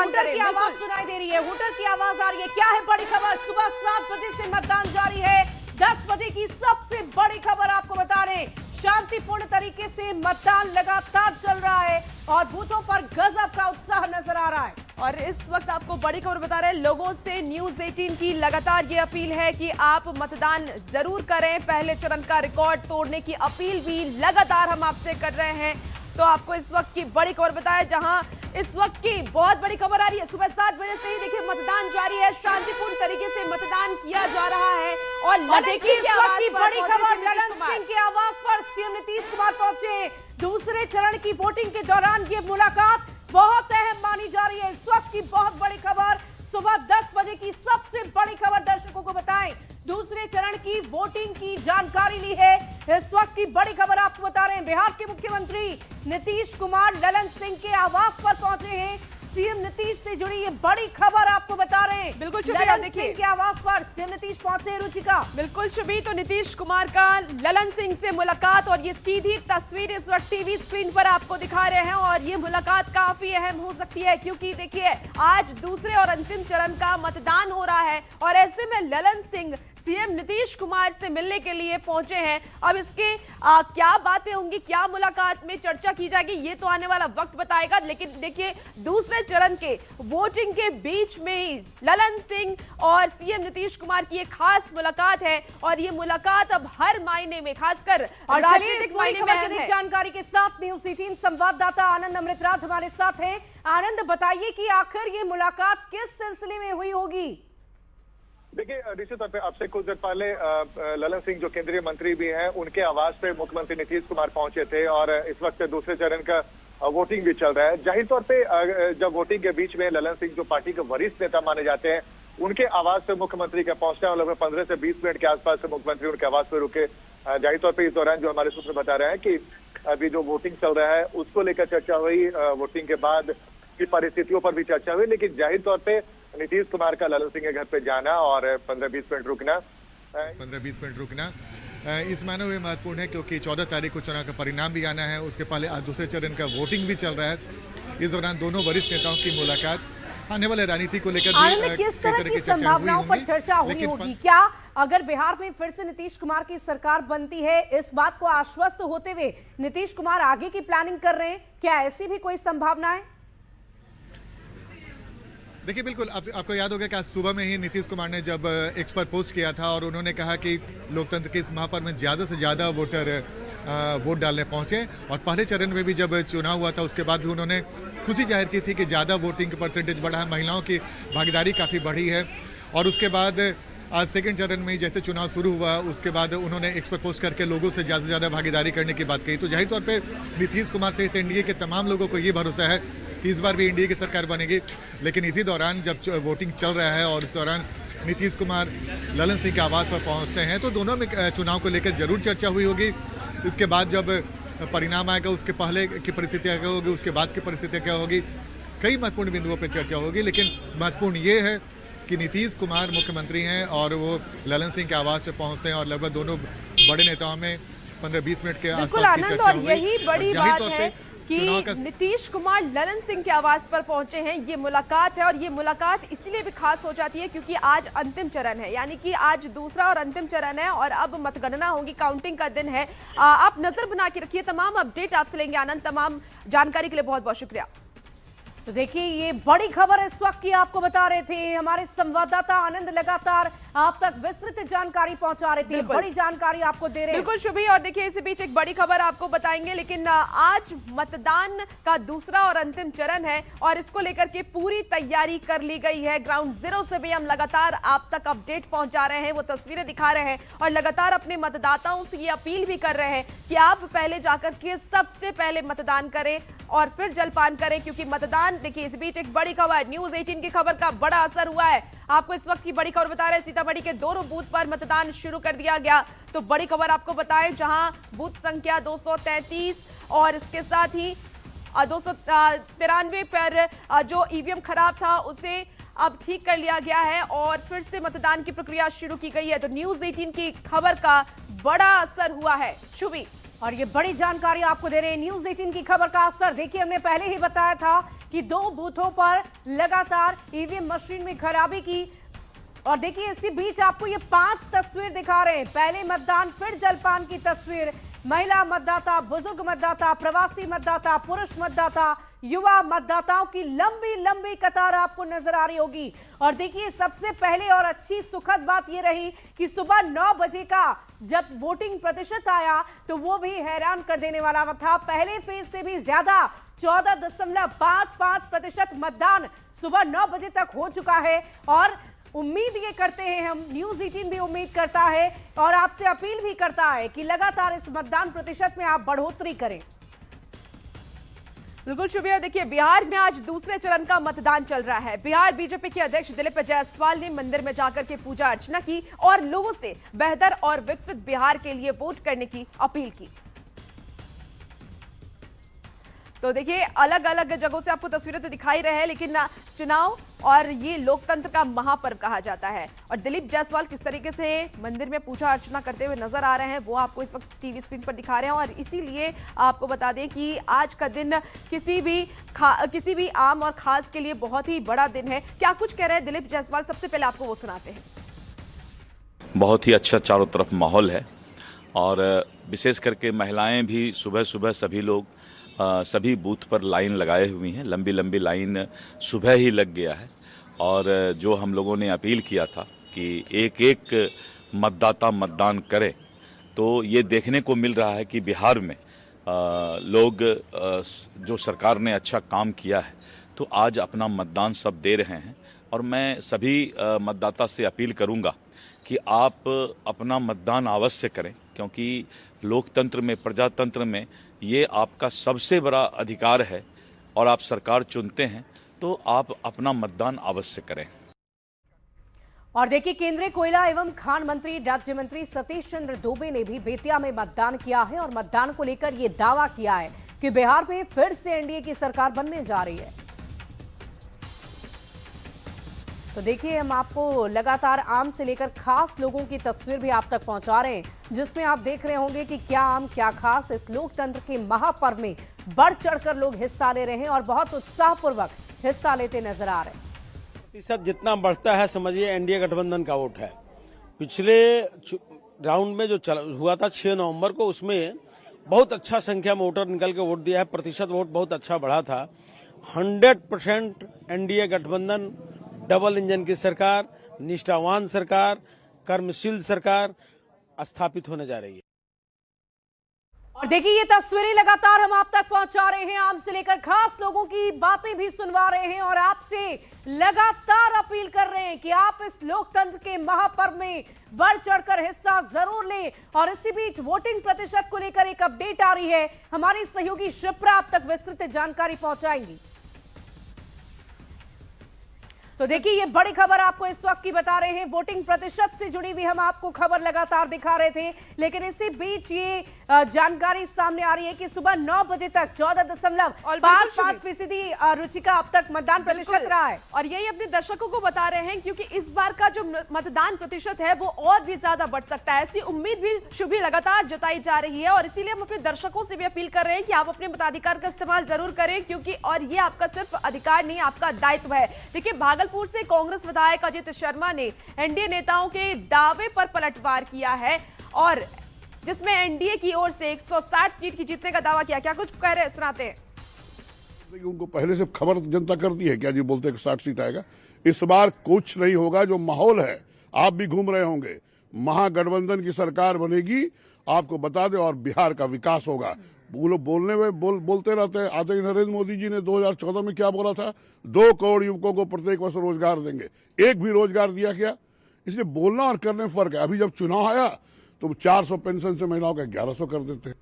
Hooter की आवाज सुनाई दे रही है, हूटर की आवाज आ रही है। क्या है बड़ी खबर? सुबह 7 बजे से मतदान जारी है। 10 बजे की सबसे बड़ी खबर आपको बता रहे हैं, शांतिपूर्ण तरीके से मतदान लगातार चल रहा है और बूथों पर गजब का उत्साह नजर आ रहा है। और इस वक्त आपको बड़ी खबर बता रहे हैं, लोगों से न्यूज 18 की लगातार ये अपील है कि आप मतदान जरूर करें। पहले चरण का रिकॉर्ड तोड़ने की अपील भी लगातार हम आपसे कर रहे हैं। तो आपको इस वक्त की बड़ी खबर बताएं, जहां इस वक्त की बहुत बड़ी खबर आ रही है। सुबह 7 बजे से ही देखिए मतदान जारी है, शांतिपूर्ण तरीके से मतदान किया जा रहा है। और देखिए इस वक्त की बड़ी खबर, ललन सिंह के आवास पर सीएम नीतीश कुमार पहुंचे। दूसरे चरण की वोटिंग के दौरान ये मुलाकात बहुत अहम मानी जा रही है। इस वक्त की बहुत बड़ी खबर, सुबह 10 बजे की सबसे बड़ी खबर दर्शकों को बताएं, दूसरे चरण की वोटिंग की जानकारी ली है। इस वक्त की बड़ी खबर आपको बता रहे हैं, बिहार के मुख्यमंत्री नीतीश कुमार ललन सिंह के आवास पर पहुंचे हैं। सीएम नीतीश से जुड़ी ये बड़ी खबर आपको बता रहे हैं। बिल्कुल शुभी, देखिए के आवास पर सीएम नीतीश पहुंचे। रुचिका, बिल्कुल शुभी, तो नीतीश कुमार का ललन सिंह से मुलाकात और ये सीधी तस्वीर इस वक्त टीवी स्क्रीन पर आपको दिखा रहे हैं। और ये मुलाकात काफी अहम हो सकती है, क्योंकि देखिए आज दूसरे और अंतिम चरण का मतदान हो रहा है और ऐसे में ललन सिंह सीएम नीतीश कुमार से मिलने के लिए पहुंचे हैं। अब इसके क्या बातें होंगी, क्या मुलाकात में चर्चा की जाएगी, ये तो आने वाला वक्त बताएगा। लेकिन देखिए दूसरे चरण के वोटिंग के बीच में ही ललन सिंह और सीएम नीतीश कुमार की एक खास मुलाकात है और ये मुलाकात अब हर मायने में, खासकर राजनीतिक मायने में है। जानकारी के साथ न्यूज 18 संवाददाता आनंद अमृतराज हमारे साथ हैं। आनंद, बताइए कि आखिर ये मुलाकात किस सिलसिले में हुई होगी? देखिए, निश्चित तौर पे आपसे कुछ देर पहले ललन सिंह जो केंद्रीय मंत्री भी हैं, उनके आवास पे मुख्यमंत्री नीतीश कुमार पहुंचे थे और इस वक्त दूसरे चरण का वोटिंग भी चल रहा है। जाहिर तौर पे जब वोटिंग के बीच में ललन सिंह जो पार्टी के वरिष्ठ नेता माने जाते हैं, उनके आवास पे मुख्यमंत्री का पहुंचना है और लगभग 15 से 20 मिनट के आसपास से मुख्यमंत्री उनके आवास पे रुके। जाहिर तौर पर इस दौरान जो हमारे सूत्र बता रहे हैं कि अभी जो वोटिंग चल रहा है उसको लेकर चर्चा हुई, वोटिंग के बाद की परिस्थितियों पर भी चर्चा हुई। लेकिन जाहिर तौर पे नीतीश कुमार का ललन सिंह के घर पे जाना और 15-20 मिनट रुकना इस मायने में महत्वपूर्ण है, क्योंकि 14 तारीख को चुनाव का परिणाम भी आना है। उसके पहले आज दूसरे चरण का वोटिंग भी चल रहा है। इस दौरान दोनों वरिष्ठ नेताओं की मुलाकात आने वाले राजनीति को लेकर भी किस तरह की संभावनाओं पर चर्चा हुई होगी? क्या अगर बिहार में फिर से नीतीश कुमार की सरकार बनती है, इस बात को आश्वस्त होते हुए नीतीश कुमार आगे की प्लानिंग कर रहे हैं, क्या ऐसी भी कोई संभावना है? देखिए, बिल्कुल आपको याद होगा कि आज सुबह में ही नीतीश कुमार ने जब एक्स पर पोस्ट किया था और उन्होंने कहा कि लोकतंत्र के इस महापर्व में ज़्यादा से ज़्यादा वोटर वोट डालने पहुंचे। और पहले चरण में भी जब चुनाव हुआ था उसके बाद भी उन्होंने खुशी जाहिर की थी कि ज़्यादा वोटिंग परसेंटेज बढ़ा है, महिलाओं की भागीदारी काफ़ी बढ़ी है। और उसके बाद आज सेकेंड चरण में जैसे चुनाव शुरू हुआ उसके बाद उन्होंने एक्स पर पोस्ट करके लोगों से ज़्यादा से ज़्यादा भागीदारी करने की बात कही। तो जाहिर तौर पर नीतीश कुमार सहित एनडीए के तमाम लोगों को ये भरोसा है कि इस बार भी एनडीए की सरकार बनेगी। लेकिन इसी दौरान जब वोटिंग चल रहा है और इस दौरान नीतीश कुमार ललन सिंह के आवास पर पहुंचते हैं, तो दोनों में चुनाव को लेकर जरूर चर्चा हुई होगी। इसके बाद जब परिणाम आएगा, उसके पहले की परिस्थितियाँ क्या होगी, उसके बाद की परिस्थितियाँ क्या होगी, कई महत्वपूर्ण बिंदुओं पर चर्चा होगी। लेकिन महत्वपूर्ण ये है कि नीतीश कुमार मुख्यमंत्री हैं और वो ललन सिंह के आवास पर पहुँचते हैं और लगभग दोनों बड़े नेताओं में 15-20 मिनट के आसपास की चर्चा हुई। यही बड़ी बात है कि नीतीश कुमार ललन सिंह के आवास पर पहुंचे हैं। ये मुलाकात है और ये मुलाकात इसलिए भी खास हो जाती है क्योंकि आज अंतिम चरण है, यानी कि आज दूसरा और अंतिम चरण है और अब मतगणना होगी, काउंटिंग का दिन है। आप नजर बना के रखिए, तमाम अपडेट आपसे लेंगे आनंद। तमाम जानकारी के लिए बहुत बहुत शुक्रिया। तो देखिए ये बड़ी खबर इस वक्त की आपको बता रहे थे हमारे संवाददाता आनंद, लगातार आप तक विस्तृत जानकारी पहुंचा रहे थे, बड़ी जानकारी आपको दे रहे हैं। बिल्कुल शुभी, और देखिए इसी बीच एक बड़ी खबर आपको बताएंगे। लेकिन आज मतदान का दूसरा और अंतिम चरण है और इसको लेकर के पूरी तैयारी कर ली गई है। ग्राउंड जीरो से भी हम लगातार आप तक अपडेट पहुंचा रहे हैं, वो तस्वीरें दिखा रहे हैं और लगातार अपने मतदाताओं से ये अपील भी कर रहे हैं कि आप पहले जाकर के सबसे पहले मतदान करें और फिर जलपान करें, क्योंकि मतदान, देखिए इस बीच एक बड़ी खबर, न्यूज 18 की खबर का बड़ा असर हुआ है। आपको इस वक्त की बड़ी खबर बता रहे हैं, सीतामढ़ी के दोनों बूथ पर मतदान शुरू कर दिया गया। तो बड़ी खबर आपको बताएं, जहां बूथ संख्या 233 और इसके साथ ही 293 पर जो ईवीएम खराब था उसे अब ठीक कर लिया गया है और फिर से मतदान की प्रक्रिया शुरू की गई है। तो न्यूज 18 की खबर का बड़ा असर हुआ है। शुभी, और ये बड़ी जानकारी आपको दे रहे हैं न्यूज 18 की खबर का असर। देखिए हमने पहले ही बताया था कि 2 बूथों पर लगातार ईवीएम मशीन में खराबी की। और देखिए इसी बीच आपको ये 5 तस्वीर दिखा रहे हैं। पहले मतदान, फिर जलपान की तस्वीर। महिला मतदाता, बुजुर्ग मतदाता, प्रवासी मतदाता, पुरुष मतदाता, युवा मतदाताओं की लंबी लंबी कतार आपको नजर आ रही होगी। और देखिए सबसे पहले और अच्छी सुखद बात यह रही कि सुबह 9 बजे का जब वोटिंग प्रतिशत आया तो वो भी हैरान कर देने वाला था। पहले फेज से भी ज्यादा 14.55% मतदान सुबह 9 बजे तक हो चुका है। और उम्मीद ये करते हैं हम, न्यूज़ 18 भी उम्मीद करता है और आपसे अपील भी करता है कि लगातार इस मतदान प्रतिशत में आप बढ़ोतरी करें। बिल्कुल शुक्रिया। देखिए बिहार में आज दूसरे चरण का मतदान चल रहा है। बिहार बीजेपी के अध्यक्ष दिलीप जायसवाल ने मंदिर में जाकर के पूजा अर्चना की और लोगों से बेहतर और विकसित बिहार के लिए वोट करने की अपील की। तो देखिए अलग अलग जगहों से आपको तस्वीरें तो दिखाई रहे हैं, लेकिन चुनाव और ये लोकतंत्र का महापर्व कहा जाता है। और दिलीप जायसवाल किस तरीके से मंदिर में पूजा अर्चना करते हुए नजर आ रहे हैं वो आपको इस वक्त टीवी स्क्रीन पर दिखा रहे हैं। और इसीलिए आपको बता दें कि आज का दिन किसी भी आम और खास के लिए बहुत ही बड़ा दिन है। क्या कुछ कह रहे हैं दिलीप जायसवाल, सबसे पहले आपको वो सुनाते हैं। बहुत ही अच्छा चारों तरफ माहौल है और विशेष करके महिलाएं भी सुबह सुबह सभी लोग सभी बूथ पर लाइन लगाए हुई हैं। लंबी लंबी लाइन सुबह ही लग गया है। और जो हम लोगों ने अपील किया था कि एक एक मतदाता मतदान करे, तो ये देखने को मिल रहा है कि बिहार में लोग जो सरकार ने अच्छा काम किया है तो आज अपना मतदान सब दे रहे हैं। और मैं सभी मतदाता से अपील करूंगा कि आप अपना मतदान अवश्य करें, क्योंकि लोकतंत्र में, प्रजातंत्र में ये आपका सबसे बड़ा अधिकार है और आप सरकार चुनते हैं तो आप अपना मतदान अवश्य करें। और देखिए केंद्रीय कोयला एवं खान मंत्री राज्य मंत्री सतीश चंद्र दुबे ने भी बेतिया में मतदान किया है और मतदान को लेकर यह दावा किया है कि बिहार में फिर से एनडीए की सरकार बनने जा रही है। तो देखिए हम आपको लगातार आम से लेकर खास लोगों की तस्वीर भी आप तक पहुंचा रहे हैं, जिसमें आप देख रहे होंगे कि क्या आम क्या खास इस लोकतंत्र के महापर्व में बढ़ चढ़कर लोग हिस्सा ले रहे हैं और बहुत उत्साहपूर्वक हिस्सा लेते नजर आ रहे हैं। प्रतिशत जितना बढ़ता है समझिए एनडीए गठबंधन का वोट है। पिछले राउंड में जो हुआ था 6 नवंबर को, उसमें बहुत अच्छा संख्या में वोटर निकल के वोट दिया है। प्रतिशत वोट बहुत अच्छा बढ़ा था। 100% एनडीए गठबंधन, डबल इंजन की सरकार, निष्ठावान सरकार, कर्मशील सरकार स्थापित होने जा रही है। और देखिए ये तस्वीरें लगातार हम आप तक पहुंचा रहे हैं, आम से लेकर खास लोगों की बातें भी सुनवा रहे हैं और आपसे लगातार अपील कर रहे हैं कि आप इस लोकतंत्र के महापर्व में बढ़ चढ़कर हिस्सा जरूर लें। और इसी बीच वोटिंग प्रतिशत को लेकर एक अपडेट आ रही है, हमारी सहयोगी शिप्रा आप तक विस्तृत जानकारी पहुंचाएंगी। तो देखिए ये बड़ी खबर आपको इस वक्त की बता रहे हैं, वोटिंग प्रतिशत से जुड़ी हुई हम आपको खबर लगातार दिखा रहे थे, लेकिन इसी बीच ये जानकारी सामने आ रही है कि सुबह 9 बजे तक 14.55% रुचिका अब तक मतदान प्रतिशत रहा है। और यही अपने दर्शकों को बता रहे हैं क्योंकि इस बार का जो मतदान प्रतिशत है वो और भी ज्यादा बढ़ सकता है, ऐसी उम्मीद भी शुभी लगातार जताई जा रही है। और इसीलिए हम अपने दर्शकों से भी अपील कर रहे हैं कि आप अपने मताधिकार का इस्तेमाल जरूर करें, क्योंकि और ये आपका सिर्फ अधिकार नहीं, आपका दायित्व है। देखिए भागलपुर से कांग्रेस विधायक अजित शर्मा ने एनडीए नेताओं के दावे पर पलटवार किया है और जिसमें एनडीए की ओर से 160 सीट की जीतने का दावा किया। क्या कुछ कह रहे हैं, सुनाते हैं। उनको पहले से खबर जनता कर दी है क्या जी, बोलते हैं कि 60 सीट आएगा। इस बार कुछ नहीं होगा, जो माहौल है आप भी घूम रहे होंगे, महागठबंधन की सरकार बनेगी, आपको बता दें, और बिहार का विकास होगा। वो लोग बोलने में बोलते रहते हैं। आदरणीय नरेंद्र मोदी जी ने 2014 में क्या बोला था, 2 करोड़ युवकों को प्रत्येक वर्ष रोजगार देंगे, एक भी रोजगार दिया क्या? इसलिए बोलना और करने में फर्क है। अभी जब चुनाव आया तो 400 पेंशन से महिलाओं का 1100 कर देते हैं।